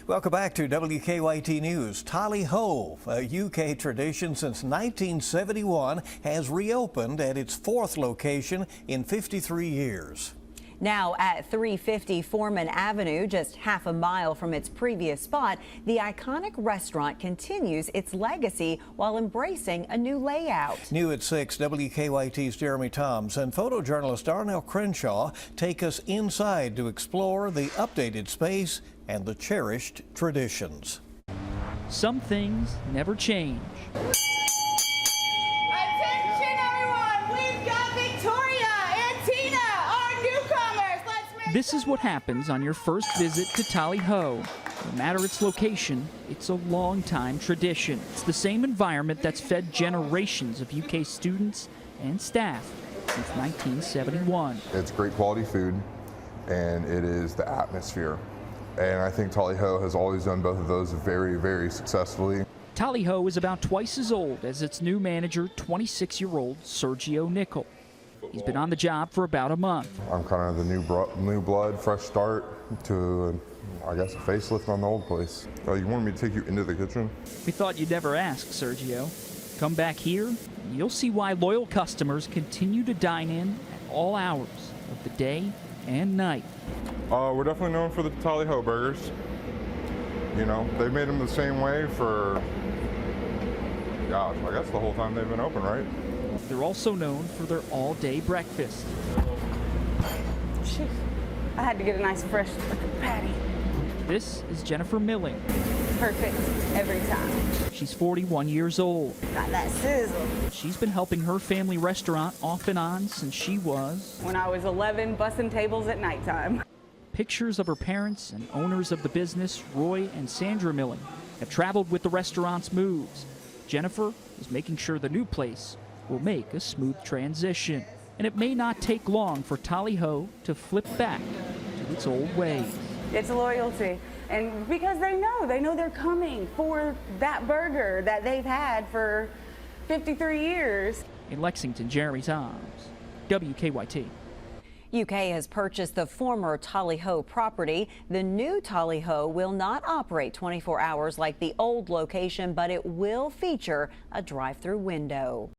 Welcome back to WKYT News. Tolly-Ho, a UK tradition since 1971, has reopened at its fourth location in 53 years. Now at 350 Foreman Avenue, just half a mile from its previous spot, the iconic restaurant continues its legacy while embracing a new layout. New at 6, WKYT's Jeremy Toms and photojournalist Darnell Crenshaw take us inside to explore the updated space and the cherished traditions. Some things never change. This is what happens on your first visit to Tolly-Ho. No matter its location, it's a long-time tradition. It's the same environment that's fed generations of UK students and staff since 1971. It's great quality food, and it is the atmosphere. And I think Tolly-Ho has always done both of those very, very successfully. Tolly-Ho is about twice as old as its new manager, 26-year-old Sergio Nickel. He's been on the job for about a month. I'm kind of the new blood, fresh start to, I guess, a facelift on the old place. You wanted me to take you into the kitchen? We thought you'd never ask, Sergio. Come back here, and you'll see why loyal customers continue to dine in at all hours of the day and night. We're definitely known for the Tolly-Ho burgers. You know, they've made them the same way for, gosh, I guess the whole time they've been open, right? They're also known for their all-day breakfast. Jeez. I had to get a nice fresh patty. This is Jennifer Milling. Perfect every time. She's 41 years old. Got that sizzle. She's been helping her family restaurant off and on since she was... when I was 11, bussing tables at nighttime. Pictures of her parents and owners of the business, Roy and Sandra Milling, have traveled with the restaurant's moves. Jennifer is making sure the new place will make a smooth transition. And it may not take long for Tolly-Ho to flip back to its old ways. It's loyalty. And because they know they're coming for that burger that they've had for 53 years. In Lexington, Jeremy Toms, WKYT. UK has purchased the former Tolly-Ho property. The new Tolly-Ho will not operate 24 hours like the old location, but it will feature a drive-through window.